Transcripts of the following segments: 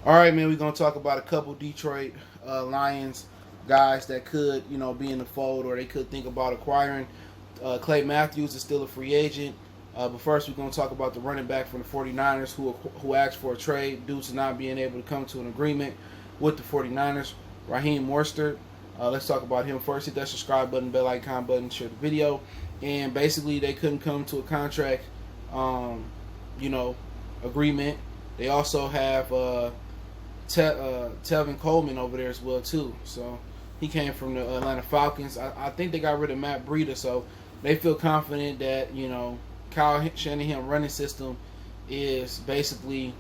All right, man, we're going to talk about a couple Detroit Lions guys that could, be in the fold, or they could think about acquiring. Clay Matthews is still a free agent. But first, we're going to talk about the running back from the 49ers who asked for a trade due to not being able to come to an agreement with the 49ers, Raheem Mostert. Let's talk about him first. Hit that subscribe button, bell icon button, share the video. And basically, they couldn't come to a contract, um, you know, agreement. They also have Tevin Coleman over there as well too. So he came from the Atlanta Falcons. I think they got rid of Matt Breida, so they feel confident that Kyle Shanahan running system is basically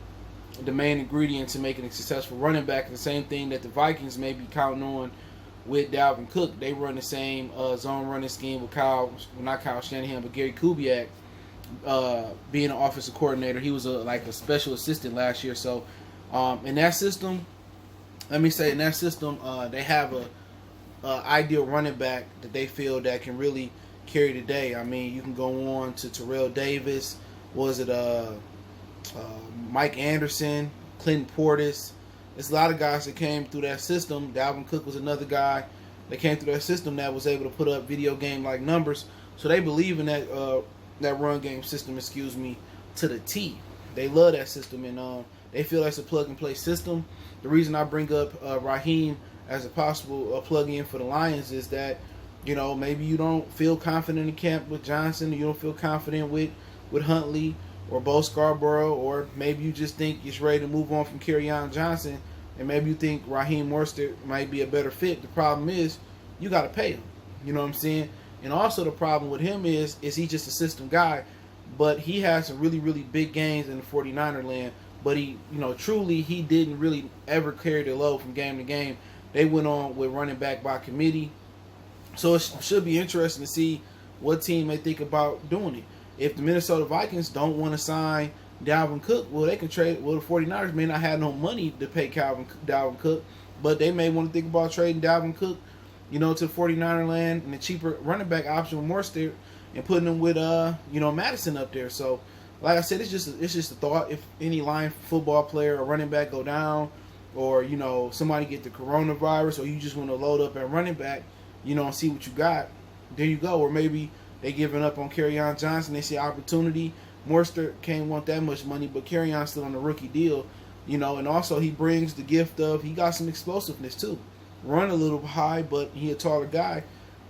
the main ingredient to making a successful running back. The same thing that the Vikings may be counting on with Dalvin Cook. They run the same zone running scheme with not Kyle Shanahan, but Gary Kubiak being an offensive coordinator. He was like a special assistant last year. So in that system, they have a ideal running back that they feel that can really carry the day. I mean, you can go on to Terrell Davis. Was it Mike Anderson, Clinton Portis? There's a lot of guys that came through that system. Dalvin Cook was another guy that came through that system that was able to put up video game like numbers. So they believe in that run game system, to the T. They love that system, and they feel that's a plug and play system. The reason I bring up Raheem as a possible plug-in for the Lions is that maybe you don't feel confident in camp with Johnson, you don't feel confident with Huntley or Bo Scarborough, or maybe you just think you're ready to move on from Kerryon Johnson, and maybe you think Raheem Mostert might be a better fit. The problem is you got to pay him. You know what I'm saying? And also the problem with him is he just a system guy, but he has some really, really big games in the 49er land. But he didn't really ever carry the load from game to game. They went on with running back by committee. So it should be interesting to see what team they think about doing it. If the Minnesota Vikings don't want to sign Dalvin Cook, well, they can trade. Well, the 49ers may not have no money to pay Dalvin Cook, but they may want to think about trading Dalvin Cook, to the 49er land and the cheaper running back option with Mostert and putting them with Madison up there. So, like I said, it's just a thought. If any Lion football player or running back go down, or somebody get the coronavirus, or you just want to load up at running back, and see what you got, there you go. Or maybe they giving up on Kerryon Johnson. They see opportunity. Mostert can't want that much money, but Kerryon's still on the rookie deal, and also he brings the gift of, he got some explosiveness too. Run a little high, but he a taller guy.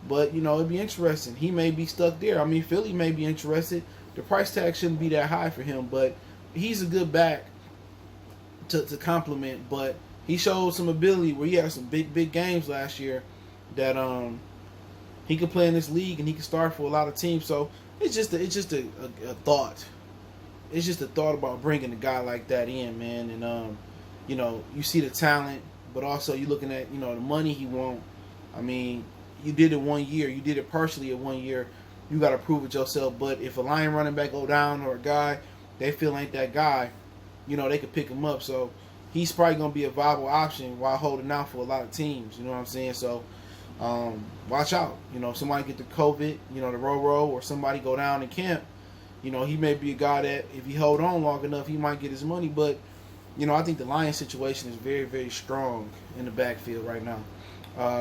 But it'd be interesting. He may be stuck there. I mean, Philly may be interested. The price tag shouldn't be that high for him, but he's a good back to complement. But he showed some ability where he had some big games last year that he could play in this league and he could start for a lot of teams. So it's just a thought. It's just a thought about bringing a guy like that in, man. And you see the talent, but also you're looking at the money he wants. I mean, you did it 1 year. You did it partially in 1 year. You got to prove it yourself. But if a Lion running back go down, or a guy they feel ain't that guy, they could pick him up. So he's probably going to be a viable option while holding out for a lot of teams. You know what I'm saying? So watch out. If somebody get the COVID, the row, or somebody go down in camp, he may be a guy that if he hold on long enough, he might get his money. But, I think the Lions situation is very, very strong in the backfield right now.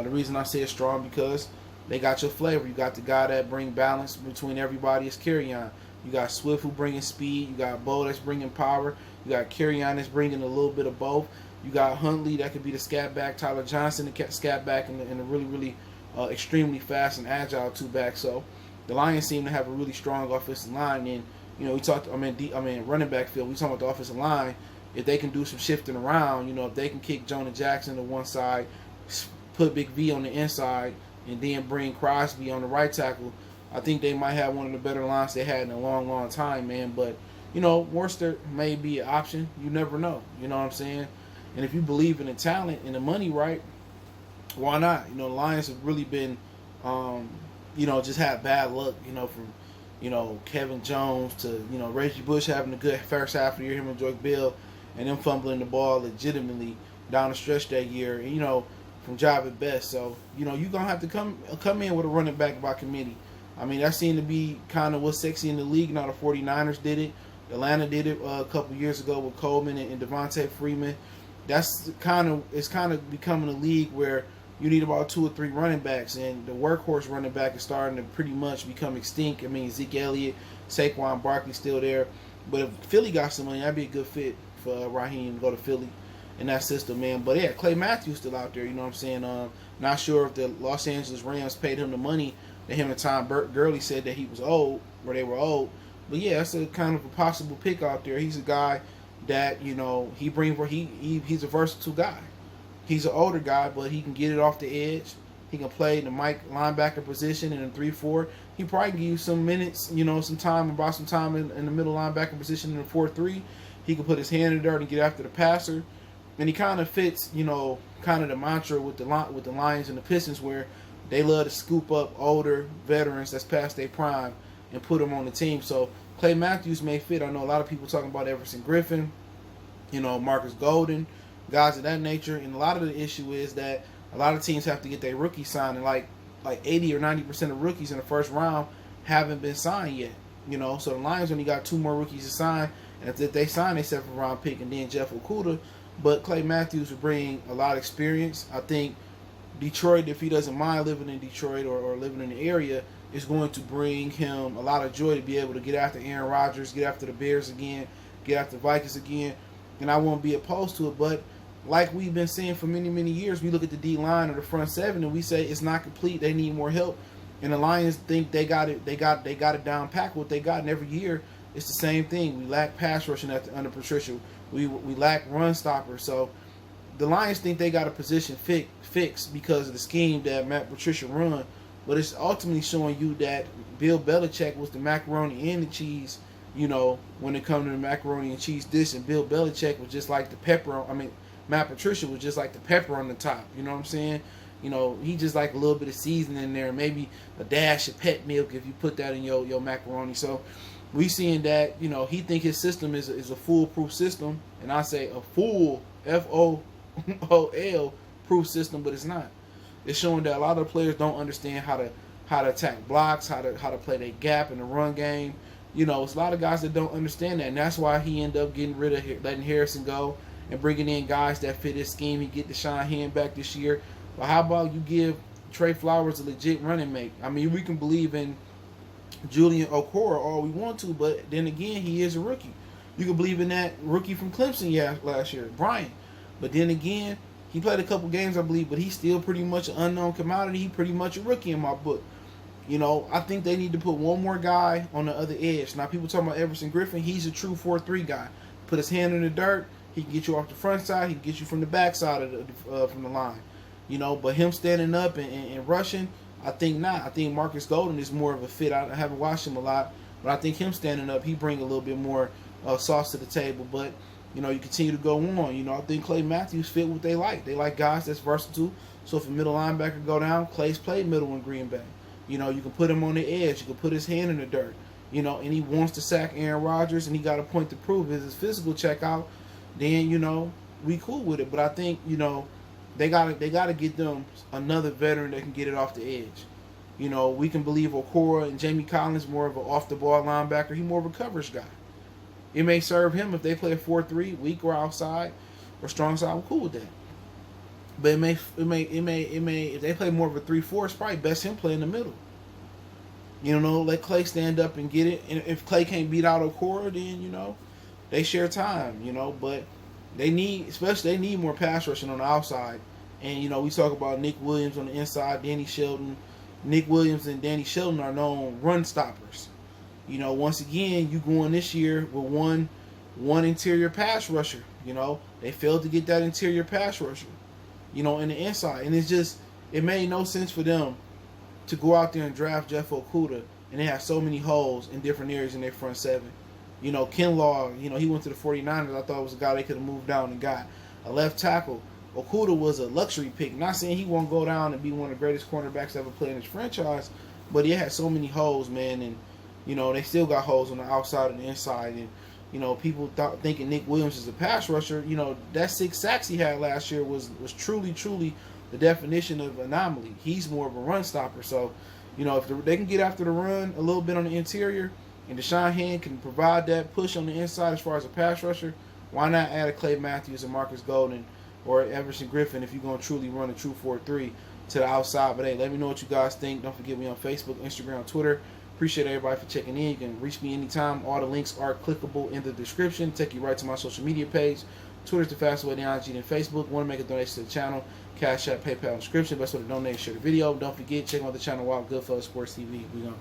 The reason I say it's strong because they got your flavor. You got the guy that bring balance between everybody is Kerryon. You got Swift who bringing speed. You got Bo that's bringing power. You got Kerryon that's bringing a little bit of both. You got Huntley that could be the scat back. Tyler Johnson the scat back, and a really, really extremely fast and agile two back. So the Lions seem to have a really strong offensive line. And we talked. Running back field. We talking about the offensive line. If they can do some shifting around, if they can kick Jonah Jackson to one side, put Big V on the inside, and then bring Crosby on the right tackle, I think they might have one of the better lines they had in a long, long time, man. But, Worcester may be an option. You never know. You know what I'm saying? And if you believe in the talent and the money, right, why not? The Lions have really been, just had bad luck, from, Kevin Jones to, Reggie Bush having a good first half of the year, him and Joyke Bill, and them fumbling the ball legitimately down the stretch that year. And, from job at best. So, you're going to have to come in with a running back by committee. I mean, that seemed to be kind of what's sexy in the league. Now the 49ers did it. Atlanta did it a couple years ago with Coleman and Devontae Freeman. it's kind of becoming a league where you need about 2 or 3 running backs, and the workhorse running back is starting to pretty much become extinct. I mean, Zeke Elliott, Saquon Barkley still there, but if Philly got some money, that'd be a good fit for Raheem to go to Philly in that system, man. But yeah, Clay Matthews still out there. You know what I'm saying? Not sure if the Los Angeles Rams paid him the money that him and Tom Gurley said that he was old, or they were old. But yeah, that's a kind of a possible pick out there. He's a guy that he's a versatile guy. He's an older guy, but he can get it off the edge. He can play the Mike linebacker position in a 3-4. He probably give you some minutes, some time in the middle linebacker position in a 4-3. He can put his hand in the dirt and get after the passer. And he kind of fits, kind of the mantra with the Lions and the Pistons, where they love to scoop up older veterans that's past their prime and put them on the team. So Clay Matthews may fit. I know a lot of people talking about Everson Griffin, Marcus Golden, guys of that nature. And a lot of the issue is that a lot of teams have to get their rookies signed, and like 80 or 90% of rookies in the first round haven't been signed yet. So the Lions only got 2 more rookies to sign, and if they sign a 7th round pick and then Jeff Okudah. But Clay Matthews will bring a lot of experience. I think Detroit, if he doesn't mind living in Detroit or living in the area, is going to bring him a lot of joy to be able to get after Aaron Rodgers, get after the Bears again, get after the Vikings again. And I won't be opposed to it. But like we've been saying for many, many years, we look at the D-line or the front 7 and we say it's not complete. They need more help. And the Lions think they got it down packed what they got. And every year it's the same thing. We lack pass rushing under Patricia. We lack run stoppers. So the Lions think they got a position fixed because of the scheme that Matt Patricia run. But it's ultimately showing you that Bill Belichick was the macaroni and the cheese, when it comes to the macaroni and cheese dish. And Bill Belichick was just like the pepper. Matt Patricia was just like the pepper on the top. You know what I'm saying? He just like a little bit of seasoning in there, maybe a dash of pet milk if you put that in your macaroni. So we seeing that, he think his system is a foolproof system. And I say a full, FOOL proof system, but it's not. It's showing that a lot of the players don't understand how to attack blocks, how to play their gap in the run game. It's a lot of guys that don't understand that, and that's why he ended up getting rid of letting Harrison go and bringing in guys that fit his scheme. He get Deshaun Hand back this year. But how about you give Trey Flowers a legit running mate? I mean, we can believe in Julian Okoro all we want to, but then again, he is a rookie. You can believe in that rookie from Clemson last year, Bryant. But then again, he played a couple games, I believe, but he's still pretty much an unknown commodity. He's pretty much a rookie in my book. I think they need to put one more guy on the other edge. Now, people talking about Everson Griffin. He's a true 4-3 guy. Put his hand in the dirt. He can get you off the front side. He can get you from the back side from the line. But him standing up and rushing, I think not. I think Marcus Golden is more of a fit. I haven't watched him a lot, but I think him standing up, he bring a little bit more sauce to the table. But you continue to go on. I think Clay Matthews fit what they like. They like guys that's versatile. So if a middle linebacker go down, Clay's played middle in Green Bay. You can put him on the edge. You can put his hand in the dirt. And he wants to sack Aaron Rodgers, and he got a point to prove. If his physical check out, then we cool with it. But I think they gotta get them another veteran that can get it off the edge. We can believe Okoro and Jamie Collins more of an off the ball linebacker. He's more of a coverage guy. It may serve him if they play a 4-3, weak or outside or strong side. I'm cool with that. But it may if they play more of a 3-4, it's probably best him play in the middle. Let Clay stand up and get it. And if Clay can't beat out Okoro, then they share time. But they need more pass rushing on the outside. And we talk about Nick Williams on the inside, Danny Shelton. Nick Williams and Danny Shelton are known run stoppers. Once again, you going this year with one interior pass rusher. They failed to get that interior pass rusher. In the inside, and it made no sense for them to go out there and draft Jeff Okudah, and they have so many holes in different areas in their front 7. Kinlaw, he went to the 49ers. I thought it was a guy they could have moved down and got. A left tackle. Okudah was a luxury pick. Not saying he won't go down and be one of the greatest cornerbacks ever played in his franchise, but he had so many holes, man, and they still got holes on the outside and the inside, and people thinking Nick Williams is a pass rusher. That 6 sacks he had last year was truly the definition of anomaly. He's more of a run stopper. So, if they can get after the run a little bit on the interior, and Deshaun Hand can provide that push on the inside as far as a pass rusher, why not add a Clay Matthews and Marcus Golden or Everson Griffin if you're going to truly run a true 4-3 to the outside. But hey, let me know what you guys think. Don't forget me on Facebook, Instagram, Twitter. Appreciate everybody for checking in. You can reach me anytime. All the links are clickable in the description. Take you right to my social media page. Twitter's the fastest way to IG than Facebook. Want to make a donation to the channel? Cash App, PayPal, description. Best way to donate, share the video. Don't forget, check out the channel Wild Goodfellas Sports TV. We gone.